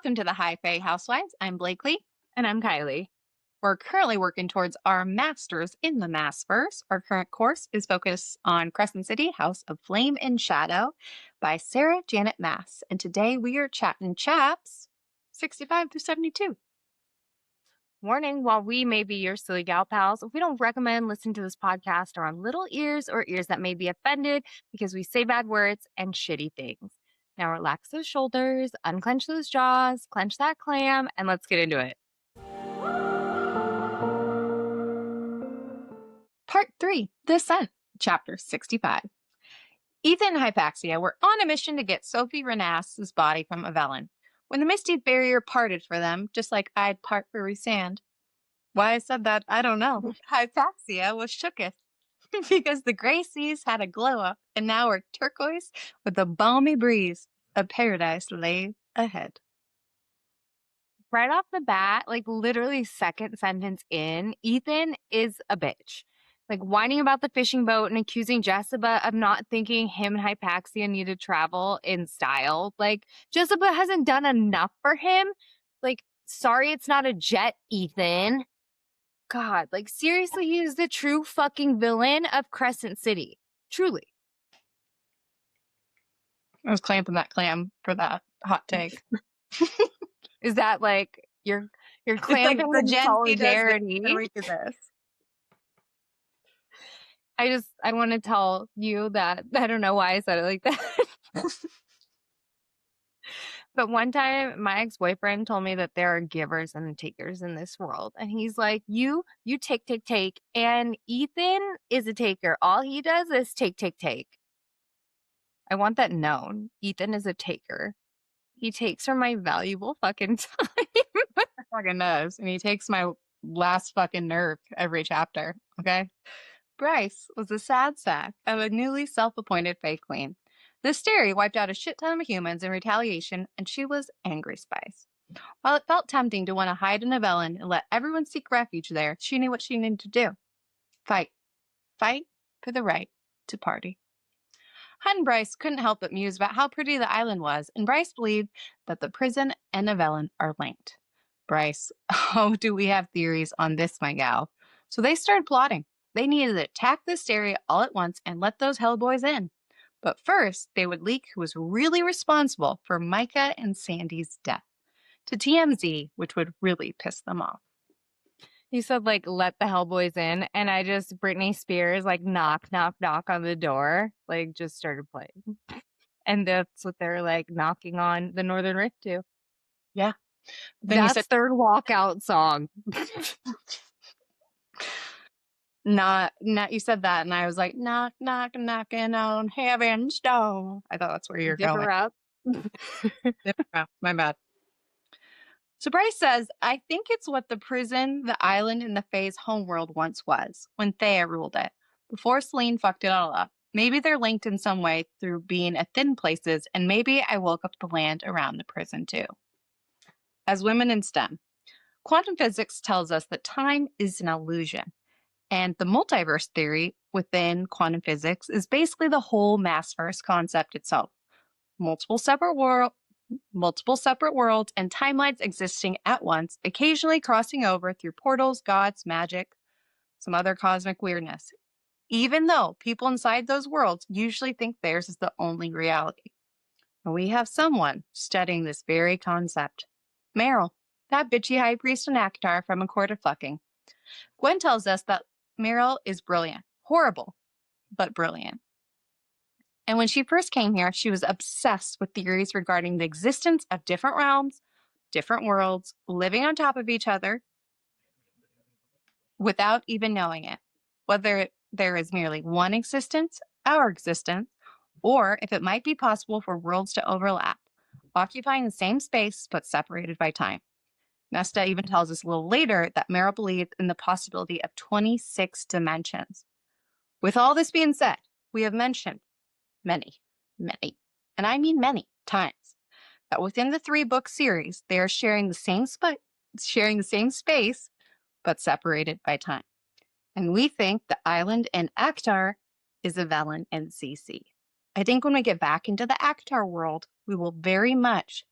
Welcome to the High Fae Housewives. I'm Blakely. And I'm Kylie. We're currently working towards our Masters in the Maasverse. Our current course is focused on Crescent City, House of Flame and Shadow by Sarah Janet Maas. And today we are chatting chaps 65 through 72. Warning, while we may be your silly gal pals, we don't recommend listening to this podcast around little ears or ears that may be offended because we say bad words and shitty things. Now relax those shoulders, unclench those jaws, clench that clam, and let's get into it. Part 3, The Ascent, Chapter 65. Ithan and Hypaxia were on a mission to get Sophie Renas's body from Avellan, when the misty barrier parted for them, just like I'd part for Rhysand. Why I said that, I don't know. Hypaxia was shooketh, because the gray seas had a glow up, and now were turquoise with a balmy breeze. A paradise lay ahead. Right off the bat, like literally second sentence in, Ithan is a bitch. Like whining about the fishing boat and accusing Jessica of not thinking him and Hypaxia need to travel in style. Like, Jessica hasn't done enough for him. Like, sorry it's not a jet, Ithan. God, like seriously, he is the true fucking villain of Crescent City. Truly. I was clamping that clam for that hot take. Is that like your clamping like the solidarity? We do this. I want to tell you that I don't know why I said it like that. But one time my ex-boyfriend told me that there are givers and takers in this world. And he's like, you take. And Ithan is a taker. All he does is take. I want that known. Ithan is a taker. He takes from my valuable fucking time. Fucking does. And he takes my last fucking nerve every chapter. Okay? Bryce was a sad sack of a newly self-appointed Fae Queen. The Steri wiped out a shit ton of humans in retaliation, and she was angry spice. While it felt tempting to want to hide in Avellan and let everyone seek refuge there, she knew what she needed to do. Fight. Fight for the right to party. Hunt and Bryce couldn't help but muse about how pretty the island was, and Bryce believed that the prison and Avellan are linked. Bryce, oh, do we have theories on this, my gal. So they started plotting. They needed to attack this area all at once and let those hellboys in. But first, they would leak who was really responsible for Micah and Sandy's death to TMZ, which would really piss them off. You said, like, let the hellboys in, and I just, Britney Spears, like, knock on the door, like, just started playing. And that's what they're, like, knocking on the Northern Rift to. Yeah. Then that's third walkout song. Not you said that, and I was like, knock, knocking on heaven's door. I thought that's where you're going. Dip her up. Dip her up. My bad. So Bryce says, I think it's what the prison, the island, and the Fae's homeworld once was, when Thea ruled it, before Selene fucked it all up. Maybe they're linked in some way through being at thin places, and maybe I woke up the land around the prison too. As women in STEM, quantum physics tells us that time is an illusion. And the multiverse theory within quantum physics is basically the whole Maasverse concept itself. Multiple separate worlds and timelines existing at once, occasionally crossing over through portals, gods, magic, some other cosmic weirdness. Even though people inside those worlds usually think theirs is the only reality. And we have someone studying this very concept. Meryl, that bitchy high priest in ACOTAR from A Court of Fucking. Gwen tells us that Meryl is brilliant. Horrible, but brilliant. And when she first came here, she was obsessed with theories regarding the existence of different realms, different worlds, living on top of each other without even knowing it. Whether there is merely one existence, our existence, or if it might be possible for worlds to overlap, occupying the same space but separated by time. Nesta even tells us a little later that Meryl believed in the possibility of 26 dimensions. With all this being said, we have mentioned many, and I mean many times, that within the 3-book series, they are sharing the same space, but separated by time. And we think the island and ACOTAR is Avellan and CC. I think when we get back into the ACOTAR world, we will very much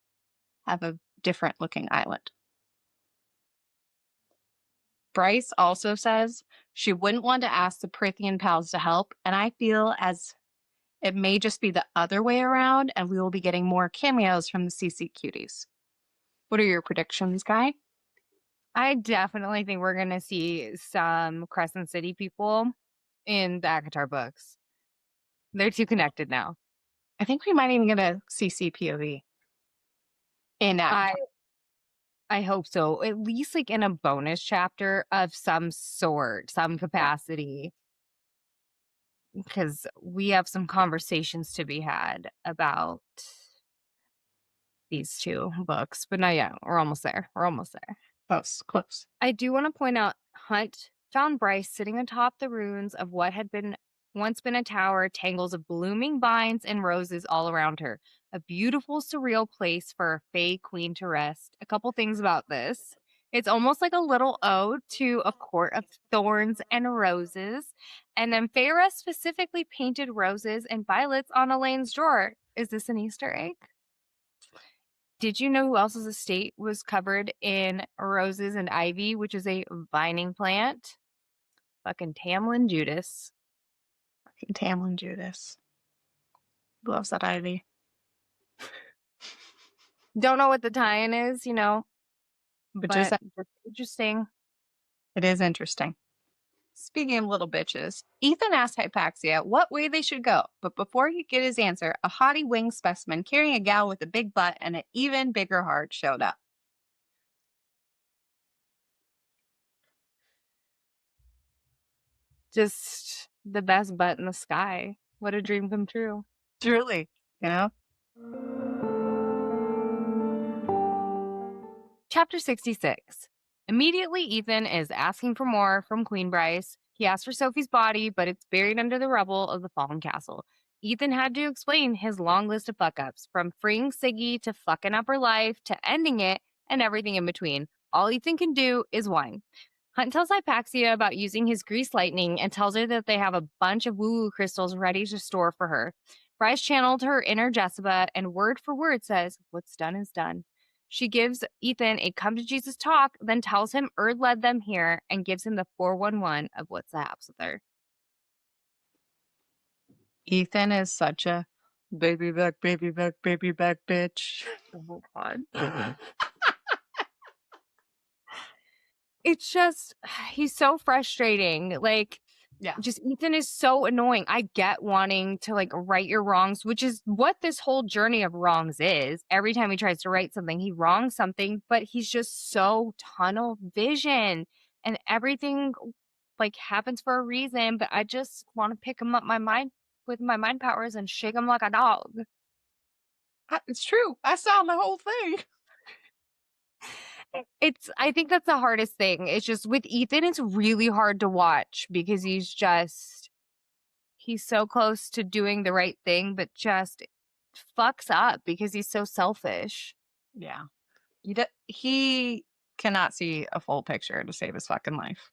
have a different looking island. Bryce also says she wouldn't want to ask the Prithian pals to help, and I feel as it may just be the other way around, and we will be getting more cameos from the CC cuties. What are your predictions, Guy? I definitely think we're going to see some Crescent City people in the ACOTAR books. They're too connected now. I think we might even get a CC POV in Avatar. I hope so. At least like in a bonus chapter of some sort, some capacity. Because we have some conversations to be had about these two books. But not yet. We're almost there. Close. I do want to point out Hunt found Bryce sitting atop the ruins of what had once been a tower, tangles of blooming vines and roses all around her. A beautiful, surreal place for a Fae queen to rest. A couple things about this. It's almost like a little ode to a court of thorns and roses. And then Feyre specifically painted roses and violets on Elaine's drawer. Is this an Easter egg? Did you know who else's estate was covered in roses and ivy, which is a vining plant? Fucking Tamlin Judas. Tamlin Judas. Loves that ivy. Don't know what the tie-in is, you know. But just interesting. It is interesting. Speaking of little bitches, Ithan asked Hypaxia what way they should go, but before he could get his answer, a haughty winged specimen carrying a gal with a big butt and an even bigger heart showed up. Just the best butt in the sky. What a dream come true. Truly, you know? Chapter 66. Immediately, Ithan is asking for more from Queen Bryce. He asks for Sophie's body, but it's buried under the rubble of the fallen castle. Ithan had to explain his long list of fuck-ups, from freeing Siggy to fucking up her life to ending it and everything in between. All Ithan can do is whine. Hunt tells Hypaxia about using his grease lightning and tells her that they have a bunch of woo-woo crystals ready to store for her. Bryce channeled her inner Jessica and word for word says, "What's done is done." She gives Ithan a come to Jesus talk, then tells him Erd led them here and gives him the 411 of what's the haps with her. Ithan is such a baby back bitch. Oh, God. It's just, he's so frustrating. Like, Yeah. just Ithan is so annoying. I get wanting to like right your wrongs, which is what this whole journey of wrongs is. Every time he tries to right something, he wrongs something, but he's just so tunnel vision and everything like happens for a reason. But I just want to pick him up with my mind powers and shake him like a dog. It's true. I saw the whole thing. I think that's the hardest thing. It's just with Ithan, it's really hard to watch because he's so close to doing the right thing, but just fucks up because he's so selfish. Yeah. He cannot see a full picture to save his fucking life.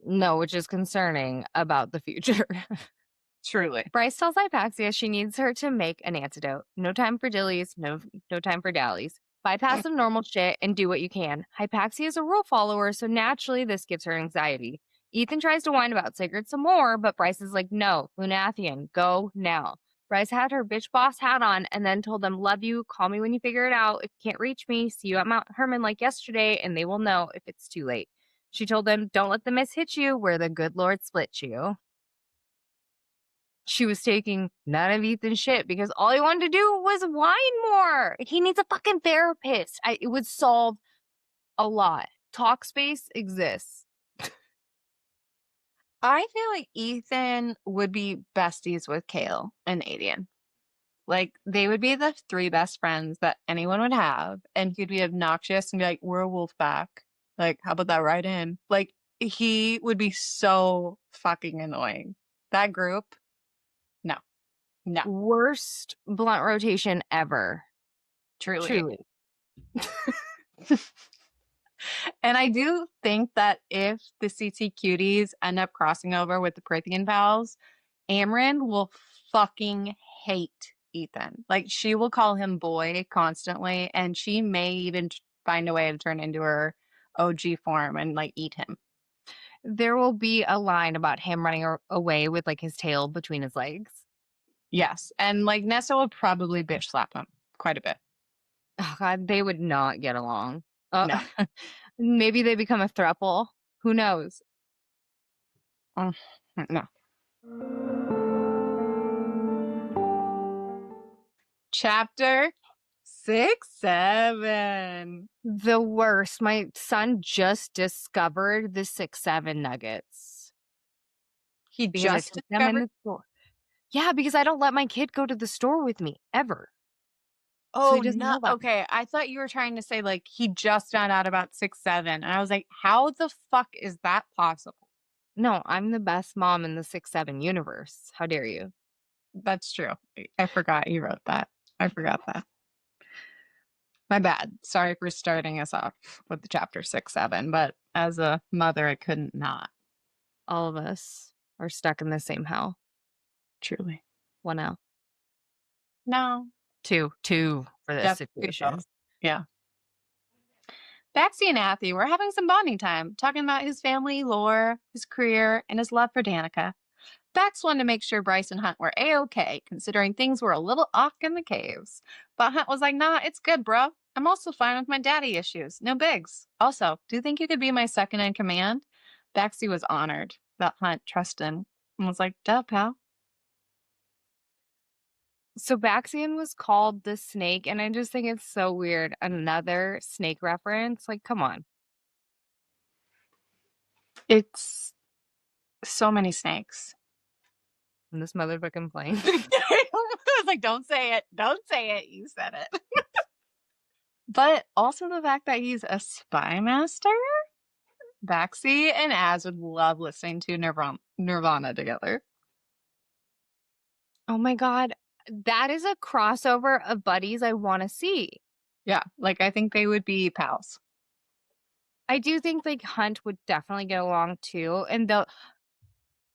No, which is concerning about the future. Truly. Bryce tells Hypaxia she needs her to make an antidote. No time for dillies, no time for dallies. Bypass some normal shit and do what you can. Hypaxia is a rule follower, so naturally this gives her anxiety. Ithan tries to whine about Sigurd some more, but Bryce is like, no, Lunathian, go now. Bryce had her bitch boss hat on and then told them, love you, call me when you figure it out. If you can't reach me, see you at Mount Hermon like yesterday, and they will know if it's too late. She told them, don't let the miss hit you where the good Lord split you. She was taking none of Ithan's shit because all he wanted to do was whine more. He needs a fucking therapist. It would solve a lot. Talk space exists. I feel like Ithan would be besties with Kale and Adian. Like, they would be the three best friends that anyone would have. And he'd be obnoxious and be like, we're a wolf pack. Like, how about that right in? Like, he would be so fucking annoying. That group, no. Worst blunt rotation ever. Truly. And I do think that if the CT cuties end up crossing over with the Prithian pals, Amryn will fucking hate Ithan. Like, she will call him boy constantly, and she may even find a way to turn into her OG form and like eat him. There will be a line about him running away with like his tail between his legs. Yes. And like Nessa would probably bitch slap him quite a bit. Oh God, they would not get along. No. Maybe they become a throuple. Who knows? No. Chapter 6-7. The worst. My son just discovered the 6-7 nuggets. He Because I just took them in discovered. the store. Yeah, because I don't let my kid go to the store with me ever. So he Oh, doesn't no. know that. Okay. I thought you were trying to say like he just found out about 6-7. And I was like, how the fuck is that possible? No, I'm the best mom in the 6-7 universe. How dare you? That's true. I forgot you wrote that. I forgot that. My bad. Sorry for starting us off with the chapter 6-7, but as a mother, I couldn't not. All of us are stuck in the same hell. Truly. 1 L. No. 2 for this situation. Yeah. Baxi and Athy were having some bonding time, talking about his family lore, his career, and his love for Danica. Bax wanted to make sure Bryce and Hunt were A-okay, considering things were a little off in the caves. But Hunt was like, nah, it's good, bro. I'm also fine with my daddy issues. No bigs. Also, do you think you could be my second in command? Baxi was honored that Hunt trusted him and was like, duh, pal. So Baxian was called the snake, and I just think it's so weird. Another snake reference. Like, come on. It's so many snakes. In this motherfucking plane. I was like, don't say it. Don't say it. You said it. But also the fact that he's a spy master. Baxi and Az would love listening to Nirvana together. Oh my God. That is a crossover of buddies I want to see. Yeah, like I think they would be pals. I do think like Hunt would definitely get along too. And the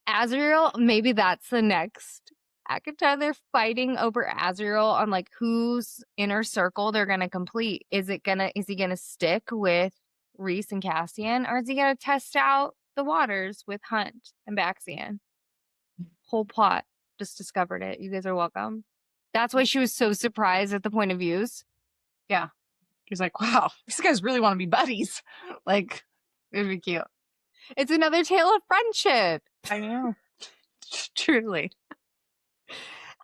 Azrael, maybe that's the next ACOTAR. They're fighting over Azrael on like whose inner circle they're gonna complete. Is he gonna stick with Reese and Cassian, or is he gonna test out the waters with Hunt and Baxian? Whole plot. Just discovered it. You guys are welcome. That's why she was so surprised at the point of views. Yeah. He's like, wow, these guys really want to be buddies. Like, it'd be cute. It's another tale of friendship. I know. Truly.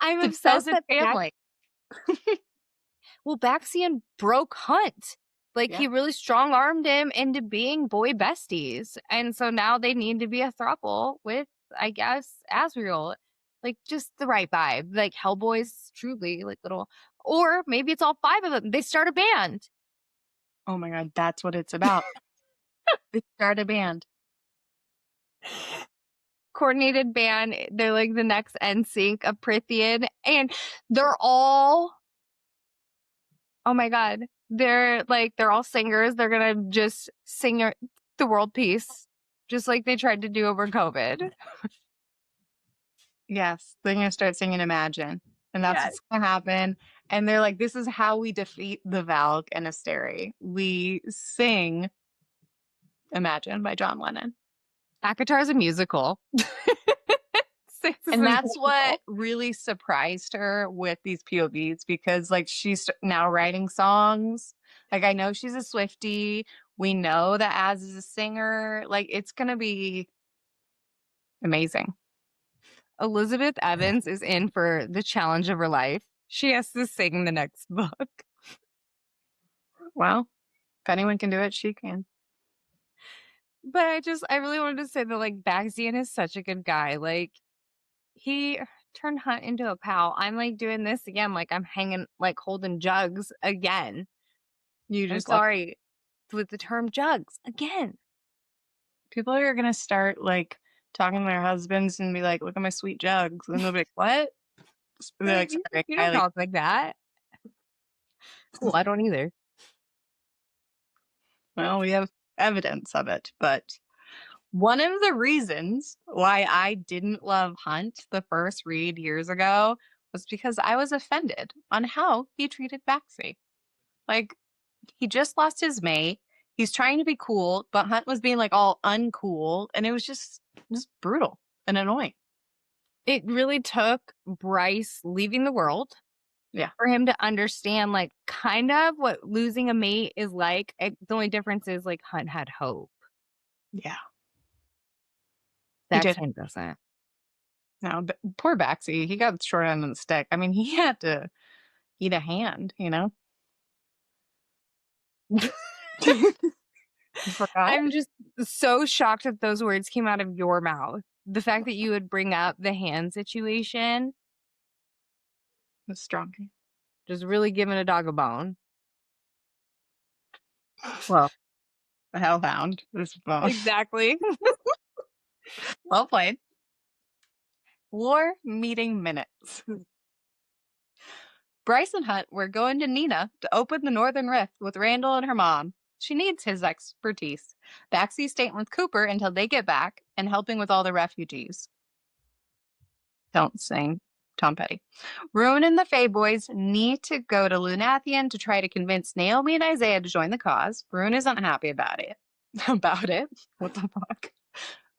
I'm It's obsessed chosen that family. Well, Baxian broke Hunt. Like, Yeah. he really strong armed him into being boy besties. And so now they need to be a throuple with, I guess, Azrael. Like, just the right vibe. Like, Hellboys, truly, like little. Or maybe it's all 5 of them. They start a band. Oh my God, that's what it's about. They start a band. Coordinated band. They're like the next NSYNC of Prithian. And they're all. Oh my God. They're all singers. They're going to just sing the world peace, just like they tried to do over COVID. Yes, they're going to start singing Imagine. And that's what's going to happen. And they're like, this is how we defeat the Valk and Asteri. We sing Imagine by John Lennon. ACOTAR is a musical. And that's what really surprised her with these POVs, because like she's now writing songs. Like I know she's a Swiftie. We know that Az is a singer. Like it's going to be amazing. Elizabeth Evans is in for the challenge of her life. She has to sing the next book. Well, if anyone can do it, she can. But I really wanted to say that like Baxian is such a good guy. Like he turned Hunt into a pal. I'm like doing this again. Like I'm hanging, like holding jugs again. I'm sorry with the term jugs again. People are going to start like talking to their husbands and be like, look at my sweet jugs. And they'll be like, what? They're like, sorry, You don't talk like that. Cool, I don't either. Well, we have evidence of it, but one of the reasons why I didn't love Hunt the first read years ago was because I was offended on how he treated Baxi. Like, he just lost his mate. He's trying to be cool, but Hunt was being like all uncool, and it was just brutal and annoying. It really took Bryce leaving the world for him to understand, like, kind of what losing a mate is like. The only difference is, like, Hunt had hope. Yeah. That's did. Hunt doesn't. No, but poor Baxi, he got the short end of the stick. I mean, he had to eat a hand, you know? I'm just so shocked that those words came out of your mouth. The fact that you would bring up the hand situation was strong. just really giving a dog a bone. Well, the hellhound is bone. Exactly. Well played. War meeting minutes. Bryce and Hunt were going to Nina to open the Northern Rift with Randall and her mom. She needs his expertise. Baxi's staying with Cooper until they get back and helping with all the refugees. Don't sing Tom Petty. Rune and the Fae boys need to go to Lunathian to try to convince Naomi and Isaiah to join the cause. Rune isn't happy about it. What the fuck?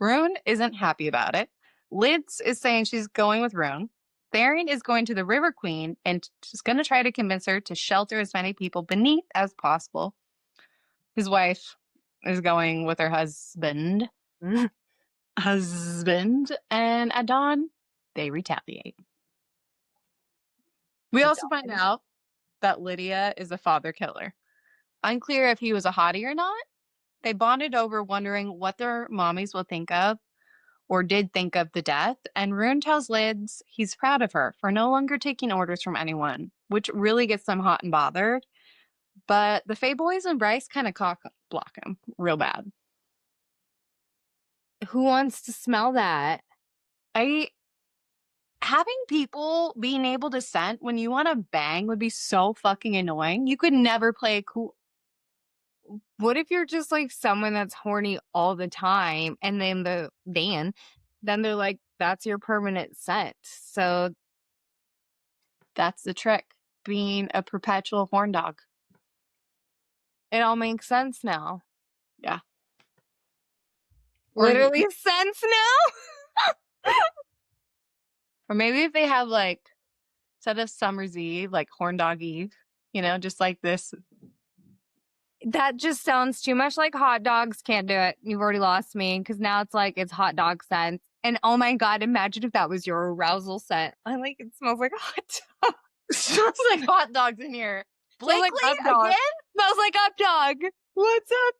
Rune isn't happy about it. Lids is saying she's going with Rune. Tharian is going to the River Queen and she's going to try to convince her to shelter as many people beneath as possible. His wife is going with her husband. And at dawn, they retaliate. We also find out that Lydia is a father killer. Unclear if he was a hottie or not. They bonded over wondering what their mommies will think of or did think of the death, and Rune tells Lids he's proud of her for no longer taking orders from anyone, which really gets them hot and bothered. But the Fae boys and Bryce kind of cock block him real bad. Who wants to smell that? Having people being able to scent when you want to bang would be so fucking annoying. You could never play it cool. What if you're just like someone that's horny all the time and then then they're like, that's your permanent scent. So that's the trick, being a perpetual horn dog. It all makes sense now. Yeah. Literally sense now? Or maybe if they have like, instead of Summer's Eve, like Horn Dog Eve, you know, just like this. That just sounds too much like hot dogs. Can't do it. You've already lost me because now it's like it's hot dog scent. And oh my God, imagine if that was your arousal scent. I like it smells like hot dog. It smells like hot dogs in here. Blakely, like again? Smells like up dog. What's up,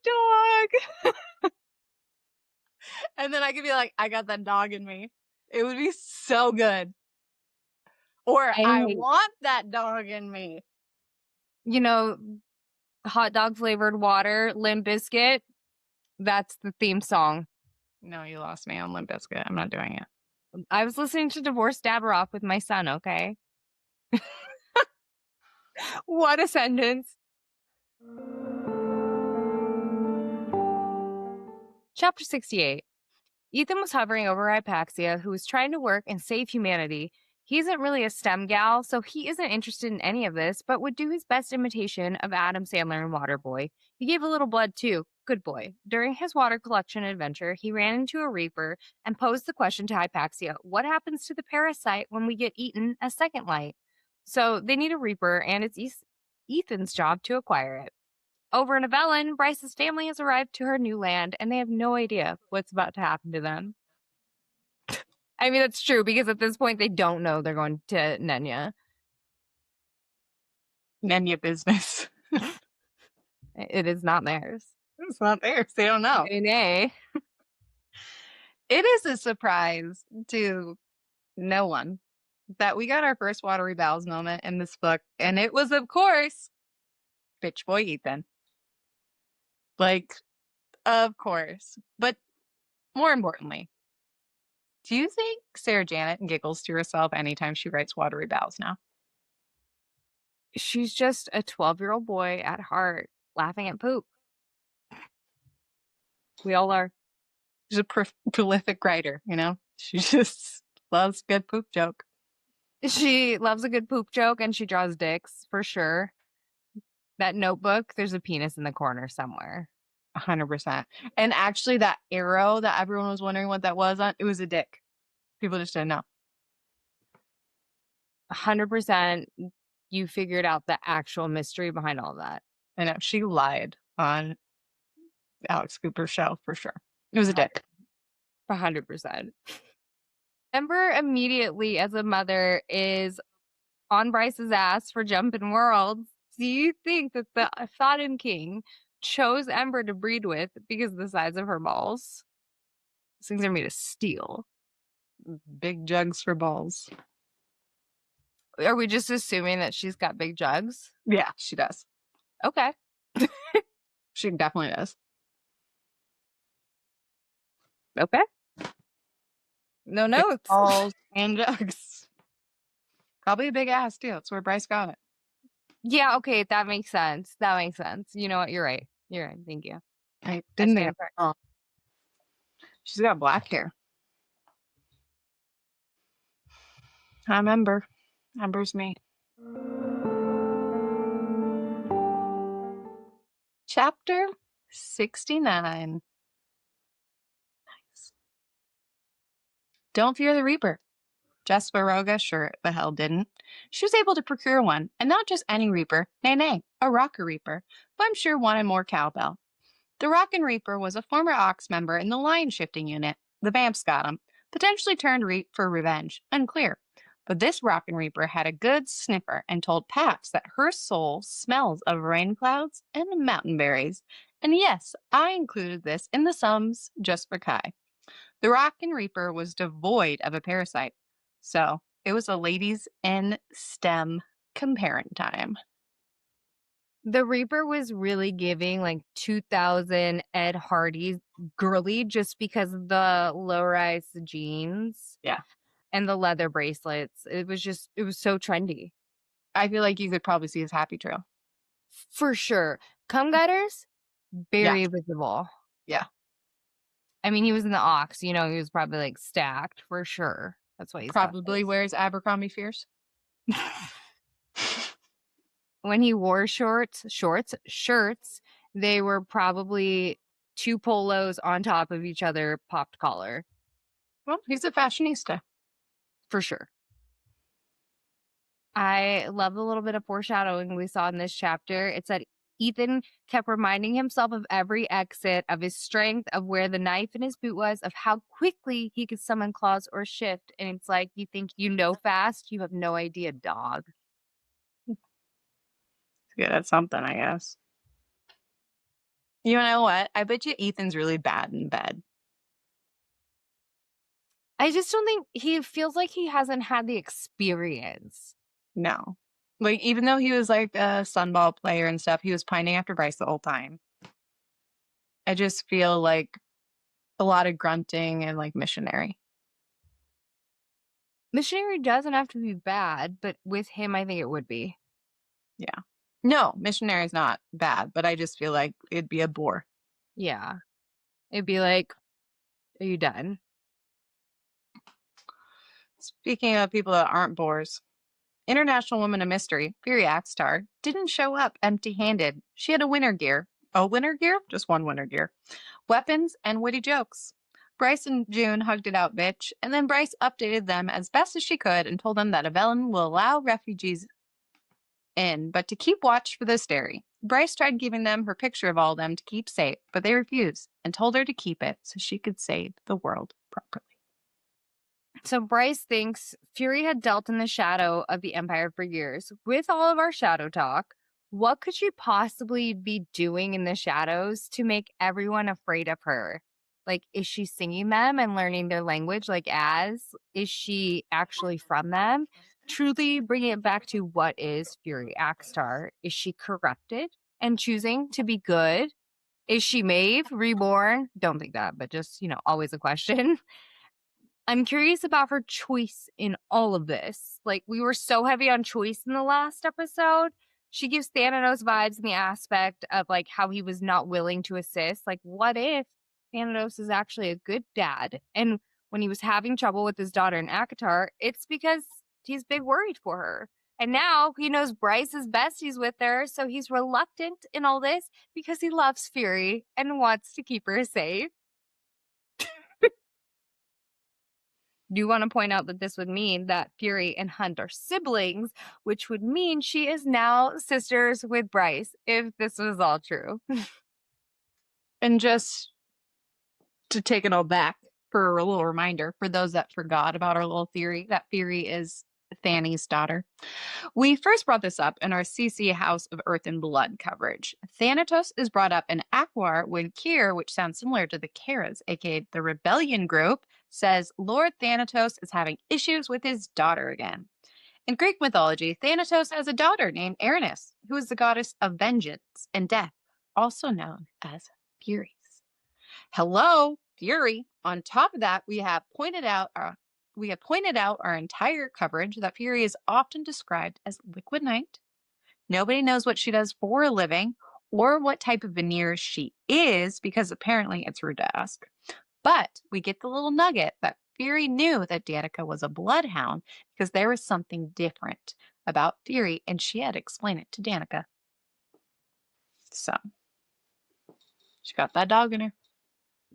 dog? And then I could be like, I got that dog in me. It would be so good. Or I want that dog in me. You know, hot dog flavored water, Limp Bizkit. That's the theme song. No, you lost me on Limp Bizkit. I'm not doing it. I was listening to Divorce Dabaroff with my son, okay? What a sentence. Chapter 68. Ithan was hovering over Hypaxia, who was trying to work and save humanity. He isn't really a STEM gal, so he isn't interested in any of this, but would do his best imitation of Adam Sandler in Waterboy. He gave a little blood, too. Good boy. During his water collection adventure, he ran into a reaper and posed the question to Hypaxia, what happens to the parasite when we get eaten a second light? So they need a reaper, and it's Ethan's job to acquire it. Over in Avellan, Bryce's family has arrived to her new land, and they have no idea what's about to happen to them. I mean, that's true, because at this point, they don't know they're going to Nenya. Nenya business. It is not theirs. It's not theirs. They don't know. Nay. It is a surprise to no one that we got our first watery bowels moment in this book, and it was, of course, bitch boy Ithan. Like, of course. But more importantly, do you think Sarah Janet giggles to herself anytime she writes watery bowels now? She's just a 12-year-old boy at heart, laughing at poop. We all are. She's a prolific writer, you know? She just loves a good poop joke. She loves a good poop joke and she draws dicks for sure. That notebook, there's a penis in the corner somewhere. 100%. And actually, that arrow that everyone was wondering what that was on, it was a dick. People just didn't know. 100%. You figured out the actual mystery behind all of that. I know she lied on Alex Cooper's show for sure. It was a dick. 100%. Ember immediately, as a mother, is on Bryce's ass for jumping worlds. Do you think that the Thottim King chose Ember to breed with because of the size of her balls? These things are made of steel. Big jugs for balls. Are we just assuming that she's got big jugs? Yeah, she does. Okay. She definitely does. Okay. No notes. Balls and jugs. Probably a big ass too. That's where Bryce got it. Yeah, okay, that makes sense. That makes sense. You know what? You're right. You're right. Thank you. I didn't think of She's got black hair. I'm Ember. Ember's me. Chapter 69. Nice. Don't fear the Reaper. Jessica Roga sure the hell didn't. She was able to procure one, and not just any Reaper, nay, a Rocker Reaper, but I'm sure wanted more cowbell. The Rockin' Reaper was a former Ox member in the Line Shifting Unit. The Vamps got him, potentially turned for revenge, unclear. But this Rockin' Reaper had a good sniffer and told Paps that her soul smells of rain clouds and mountain berries. And yes, I included this in the sums just for Kai. The Rockin' Reaper was devoid of a parasite. So it was a ladies in STEM comparing time. The Reaper was really giving like 2000 Ed Hardy girly just because of the low-rise jeans. Yeah. And the leather bracelets. It was so trendy. I feel like you could probably see his happy trail. For sure. Cum gutters, very visible. Yeah. I mean, he was in the Ox, he was probably like stacked for sure. That's why he's probably wears Abercrombie Fierce. When he wore shirts, they were probably two polos on top of each other, popped collar. Well, he's a fashionista. For sure. I love the little bit of foreshadowing we saw in this chapter. It said Ithan kept reminding himself of every exit, of his strength, of where the knife in his boot was, of how quickly he could summon claws or shift. And it's like, you think you know fast, you have no idea, dog. Yeah, that's something, I guess. You know what? I bet you Ethan's really bad in bed. I just don't think he feels like he hasn't had the experience. No. Like, even though he was like a sunball player and stuff, he was pining after Bryce the whole time. I just feel like a lot of grunting and like missionary. Missionary doesn't have to be bad, but with him, I think it would be. Yeah. No, missionary's not bad, but I just feel like it'd be a bore. Yeah. It'd be like, are you done? Speaking of people that aren't bores, International Woman of Mystery, Fury ACOTAR, didn't show up empty-handed. She had a winter gear. A winter gear? Just one winter gear. Weapons and witty jokes. Bryce and June hugged it out, bitch, and then Bryce updated them as best as she could and told them that Avellan will allow refugees in, but to keep watch for the Stary. Bryce tried giving them her picture of all of them to keep safe, but they refused and told her to keep it so she could save the world properly. So Bryce thinks Fury had dealt in the shadow of the Empire for years. With all of our shadow talk, what could she possibly be doing in the shadows to make everyone afraid of her? Like, is she singing them and learning their language like Az? Is she actually from them? Truly bringing it back to what is Fury ACOTAR? Is she corrupted and choosing to be good? Is she Maeve, reborn? Don't think that, but just, always a question. I'm curious about her choice in all of this. Like, we were so heavy on choice in the last episode. She gives Thanatos vibes in the aspect of, like, how he was not willing to assist. Like, what if Thanatos is actually a good dad? And when he was having trouble with his daughter in ACOTAR, it's because he's big worried for her. And now he knows Bryce is besties with her, so he's reluctant in all this because he loves Fury and wants to keep her safe. Do you want to point out that this would mean that Fury and Hunt are siblings, which would mean she is now sisters with Bryce, if this was all true. And just to take it all back for a little reminder, for those that forgot about our little theory, that Fury is Thany's daughter. We first brought this up in our CC House of Earth and Blood coverage. Thanatos is brought up in Akwar when Kier, which sounds similar to the Karas, aka the Rebellion Group, says Lord Thanatos is having issues with his daughter again. In Greek mythology, Thanatos has a daughter named Erinis, who is the goddess of vengeance and death, also known as Furies. Hello, Fury. On top of that, we have pointed out our entire coverage that Fury is often described as Liquid Knight. Nobody knows what she does for a living or what type of veneer she is, because apparently it's rude to ask. But we get the little nugget that Fury knew that Danica was a bloodhound because there was something different about Fury, and she had explained it to Danica. So she got that dog in her.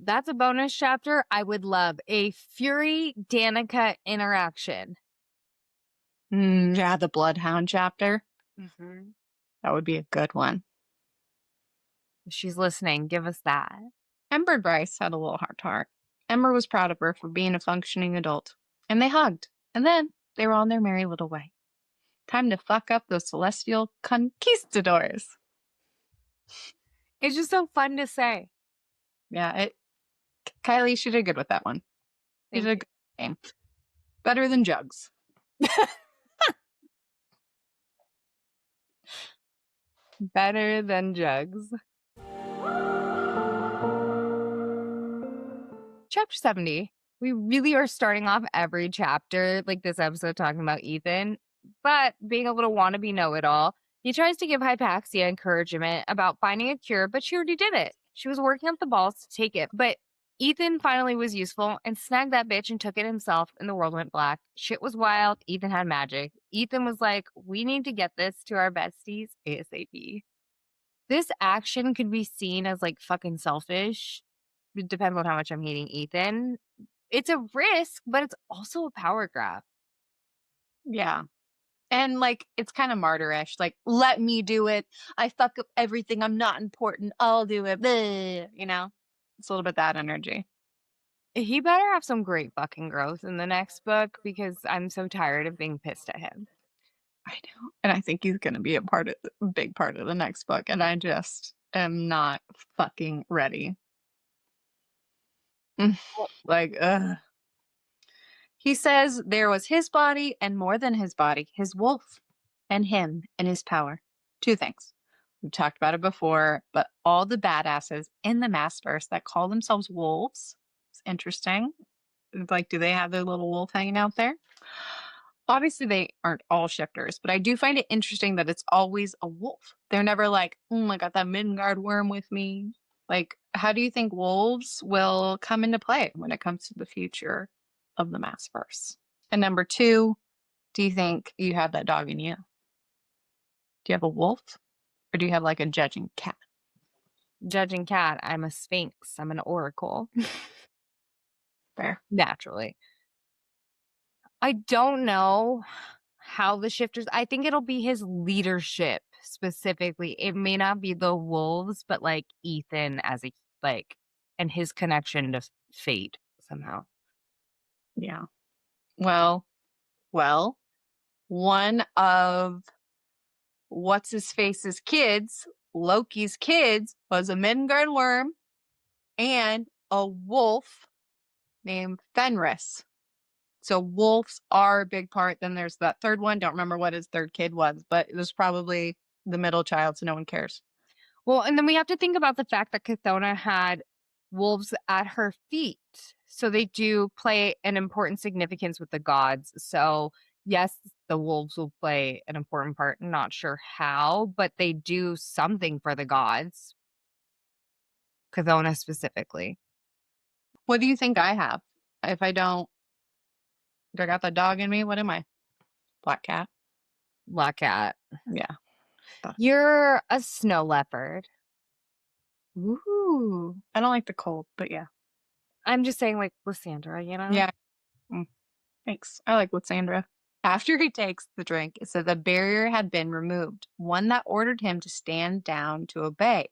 That's a bonus chapter. I would love a Fury Danica interaction. Yeah, the Bloodhound chapter. Mm-hmm. That would be a good one. If she's listening, give us that. Ember and Bryce had a little heart-to-heart. Ember was proud of her for being a functioning adult, and they hugged, and then they were on their merry little way. Time to fuck up those celestial conquistadors. It's just so fun to say. Yeah, Kylie, she did good with that one. She did a good game. Better than Jugs. Better than Jugs. Chapter 70. We really are starting off every chapter, like this episode, talking about Ithan. But being a little wannabe know-it-all, he tries to give Hypaxia encouragement about finding a cure, but she already did it. She was working up the balls to take it, but Ithan finally was useful and snagged that bitch and took it himself, and the world went black. Shit was wild. Ithan had magic. Ithan was like, we need to get this to our besties ASAP. This action could be seen as like fucking selfish. It depends on how much I'm hating Ithan. It's a risk, but it's also a power grab. Yeah. And like, it's kind of martyrish. Like, let me do it. I fuck up everything. I'm not important. I'll do it. Bleh. You know? It's a little bit that energy. He better have some great fucking growth in the next book because I'm so tired of being pissed at him. I know. And I think he's going to be a big part of the next book. And I just am not fucking ready. Like, ugh. He says there was his body and more than his body, his wolf, and him and his power. Two things. We've talked about it before, but all the badasses in the Maasverse that call themselves wolves, it's interesting. Like, do they have their little wolf hanging out there? Obviously, they aren't all shifters, but I do find it interesting that it's always a wolf. They're never like, I got that Midgard worm with me. Like, how do you think wolves will come into play when it comes to the future of the Maasverse? And number two, do you think you have that dog in you? Do you have a wolf? Or do you have like a judging cat? Judging cat, I'm a sphinx. I'm an oracle. Fair. Naturally. I don't know how the shifters, I think it'll be his leadership specifically. It may not be the wolves, but like Ithan as a, like, and his connection to fate somehow. Yeah. Well, one of what's his face's kids, Loki's kids, was a Midgard worm and a wolf named Fenris. So wolves are a big part. Then there's that third one. Don't remember what his third kid was, but it was probably the middle child, so no one cares. Well, and then we have to think about the fact that Chthona had wolves at her feet. So they do play an important significance with the gods. So yes, the wolves will play an important part. Not sure how, but they do something for the gods. Chthona specifically. What do you think I have? If I don't, do I got the dog in me? What am I? Black cat. Black cat. Yeah. You're a snow leopard. Ooh. I don't like the cold, but yeah. I'm just saying, like, Lysandra, you know? Yeah. Thanks. I like Lysandra. After he takes the drink, it said the barrier had been removed, one that ordered him to stand down to obey.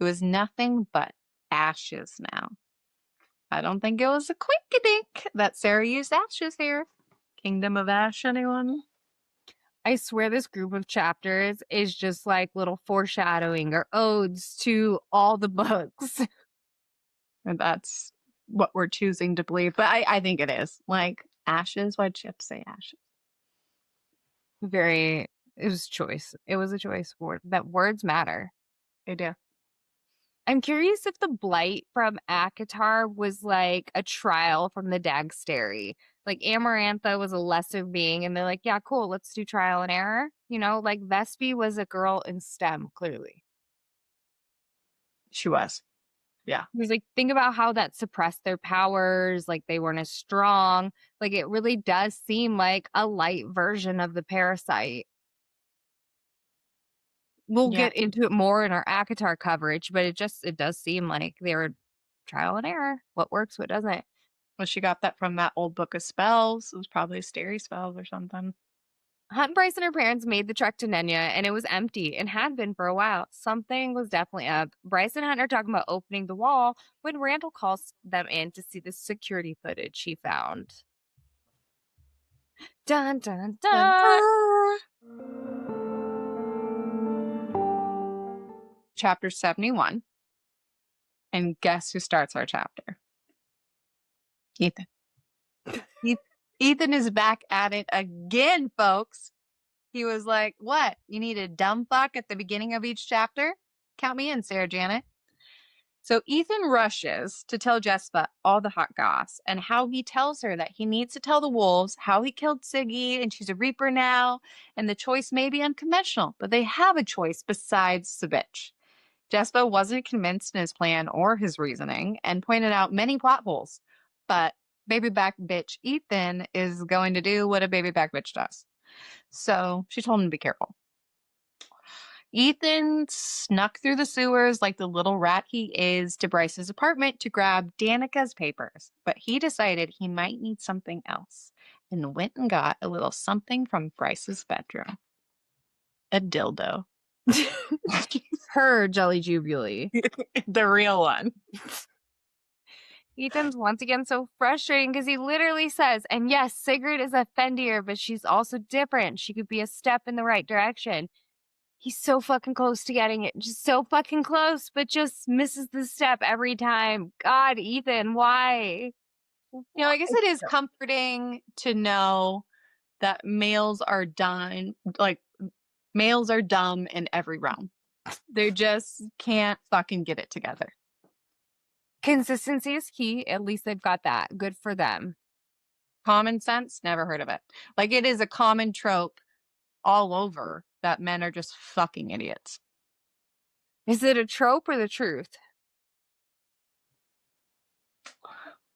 It was nothing but ashes now. I don't think it was a quinkydink that Sarah used ashes here. Kingdom of Ash, anyone? I swear this group of chapters is just like little foreshadowing or odes to all the books. And that's what we're choosing to believe. But I think it is. Like, ashes? Why'd Chip say ashes? It was choice. It was a choice word. That words matter. They do. I'm curious if the blight from ACOTAR was like a trial from the Dagsteri. Like Amarantha was a lesser being, and they're like, yeah, cool, let's do trial and error. You know, like Vespi was a girl in STEM, clearly. She was. Yeah. He was like, think about how that suppressed their powers, like they weren't as strong. Like it really does seem like a light version of the parasite. We'll Yeah. get into it more in our ACOTAR coverage, but it does seem like they were trial and error. What works, what doesn't. Well, she got that from that old book of spells. It was probably Steri spells or something. Hunt, Bryce, and her parents made the trek to Nenya, and it was empty and had been for a while. Something was definitely up. Bryce and Hunt are talking about opening the wall when Randall calls them in to see the security footage he found. Dun, dun, dun. Chapter 71. And guess who starts our chapter? Ithan. Ithan is back at it again, folks. He was like, what? You need a dumb fuck at the beginning of each chapter? Count me in, Sarah Janet. So Ithan rushes to tell Jespa all the hot goss and how he tells her that he needs to tell the wolves how he killed Siggy and she's a reaper now, and the choice may be unconventional, but they have a choice besides the bitch. Jespa wasn't convinced in his plan or his reasoning and pointed out many plot holes, but baby back bitch Ithan is going to do what a baby back bitch does. So she told him to be careful. Ithan snuck through the sewers like the little rat he is to Bryce's apartment to grab Danica's papers, but he decided he might need something else and went and got a little something from Bryce's bedroom. A dildo. Her Jelly Jubilee. The real one. Ethan's once again so frustrating because he literally says, and yes, Sigrid is a Fendir, but she's also different. She could be a step in the right direction. He's so fucking close to getting it. Just so fucking close, but just misses the step every time. God, Ithan, why? You know, I guess it is comforting to know that males are dumb in every realm. They just can't fucking get it together. Consistency is key. At least they've got that. Good for them. Common sense, never heard of it. Like, it is a common trope all over that men are just fucking idiots. Is it a trope or the truth?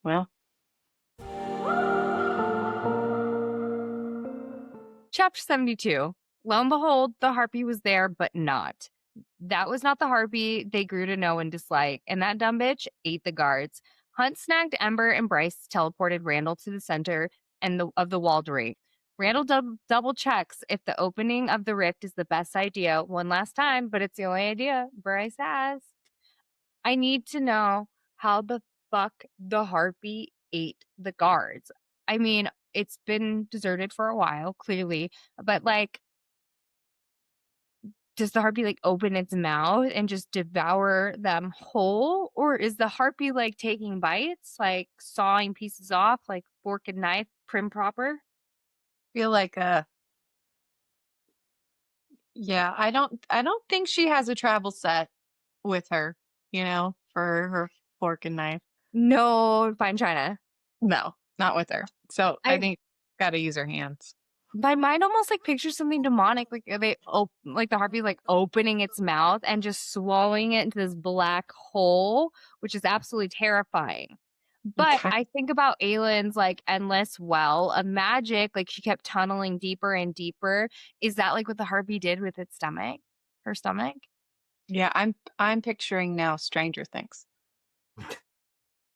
Well. Chapter 72. Lo and behold, the harpy was there, but not. That was not the harpy they grew to know and dislike, and that dumb bitch ate the guards. Hunt snagged Ember and Bryce teleported Randall to the center of the wall drape. Randall double checks if the opening of the rift is the best idea one last time, but it's the only idea Bryce has. I need to know how the fuck the harpy ate the guards. I mean, it's been deserted for a while, clearly, but like, does the harpy like open its mouth and just devour them whole? Or is the harpy like taking bites, like sawing pieces off, like fork and knife, prim proper? Feel like yeah, I don't think she has a travel set with her, you know, for her fork and knife. No, fine china. No, not with her. So I think gotta use her hands. My mind almost like pictures something demonic, like like the harpy like opening its mouth and just swallowing it into this black hole, which is absolutely terrifying. But Okay. I think about Aylin's like endless well of magic, like she kept tunneling deeper and deeper. Is that like what the harpy did with its stomach? Her stomach? Yeah, I'm picturing now Stranger Things.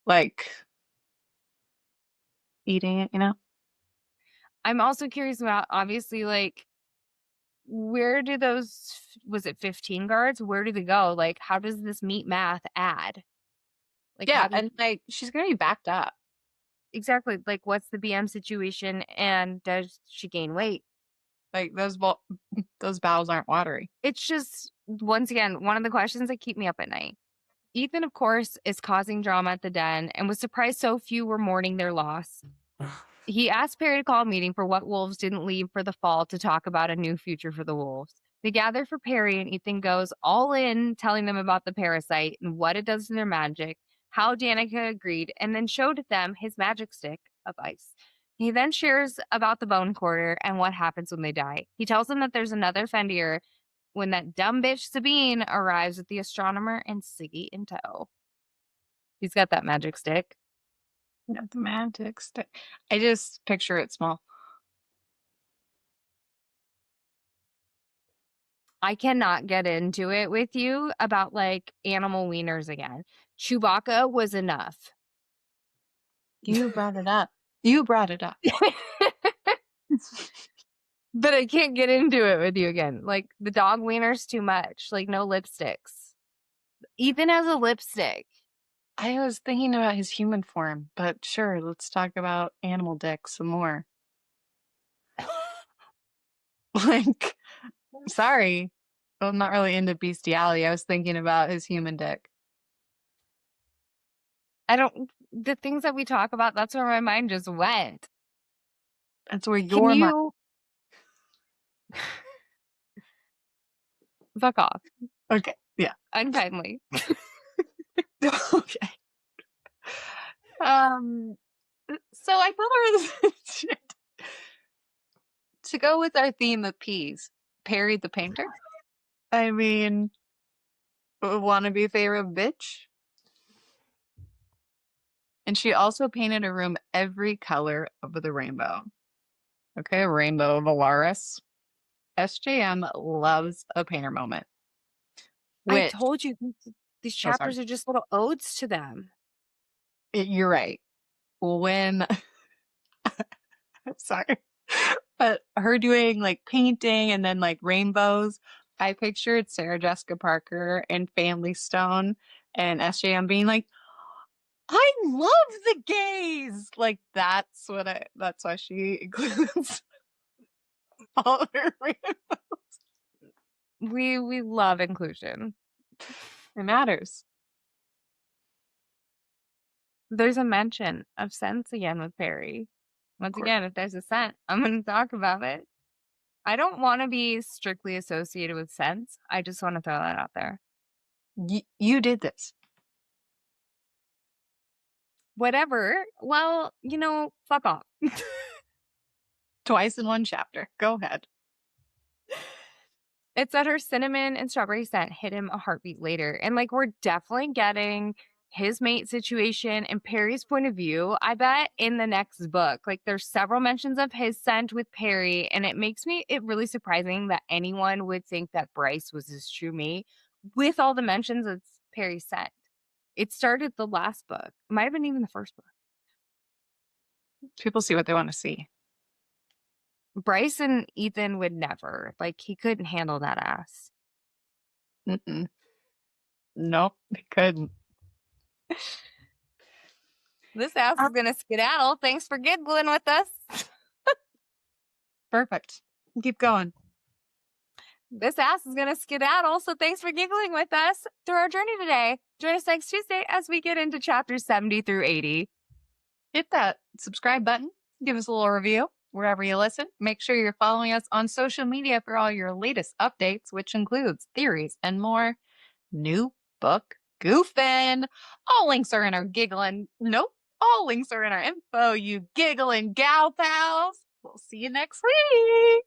Like eating it, you know? I'm also curious about obviously like where do those was it 15 guards? Where do they go? Like how does this meat math add? Like Yeah, how do and like she's gonna be backed up. exactly like what's the BM situation and does she gain weight? Like those bowels aren't watery. It's just once again one of the questions that keep me up at night. Ethan, of course, is causing drama at the den and was surprised so few were mourning their loss. He asked Perry to call a meeting for what wolves didn't leave for the fall to talk about a new future for the wolves. They gather for Perry, and Ethan goes all in, telling them about the parasite and what it does to their magic, how Danica agreed, and then showed them his magic stick of ice. He then shares about the bone quarter and what happens when they die. He tells them that there's another Fendir when that dumb bitch Sabine arrives with the astronomer and Siggy in tow. He's got that magic stick. Yeah, the magic stick. I just picture it small. I cannot get into it with you about like animal wieners again. Chewbacca was enough. You brought it up. You brought it up. But I can't get into it with you again. Like the dog wiener's too much. Like no lipsticks. Ethan has a lipstick. I was thinking about his human form, but sure, let's talk about animal dick some more. Like, sorry. I'm not really into bestiality. I was thinking about his human dick. The things that we talk about, that's where my mind just went. That's where Can your mind. you fuck off? Okay. Yeah. Unkindly. Okay. So I thought there was to go with our theme of peas, Perry the painter. I mean, wannabe favorite bitch. And she also painted a room every color of the rainbow. Okay, rainbow of Alaris. SJM loves a painter moment. I Which, told you these oh, sorry. chapters are just little odes to them. You're right. When, sorry, but her doing like painting and then like rainbows, I pictured Sarah Jessica Parker and Family Stone and SJM being like, I love the gays. Like that's why she includes all her rainbows. We love inclusion. It matters. There's a mention of scents again with Perry. Once again, if there's a scent, I'm going to talk about it. I don't want to be strictly associated with scents. I just want to throw that out there. You did this. Whatever. Well, fuck off. Twice in one chapter. Go ahead. It's that her cinnamon and strawberry scent hit him a heartbeat later. And like, we're definitely getting his mate situation and Perry's point of view. I bet in the next book, like, there's several mentions of his scent with Perry. And it makes it really surprising that anyone would think that Bryce was his true mate with all the mentions of Perry's scent. It started the last book. It might have been even the first book. People see what they want to see. Bryce and Ethan would never. Like, he couldn't handle that ass. Mm-mm. Nope, they couldn't. This ass is gonna skedaddle. Thanks for giggling with us. Perfect. Keep going. This ass is gonna skedaddle, so thanks for giggling with us through our journey today. Join us next Tuesday as we get into chapters 70 through 80. Hit that subscribe button. Give us a little review wherever you listen. Make sure you're following us on social media for all your latest updates, which includes theories and more. New book goofing. All links are in our giggling. Nope. All links are in our info, you giggling gal pals. We'll see you next week.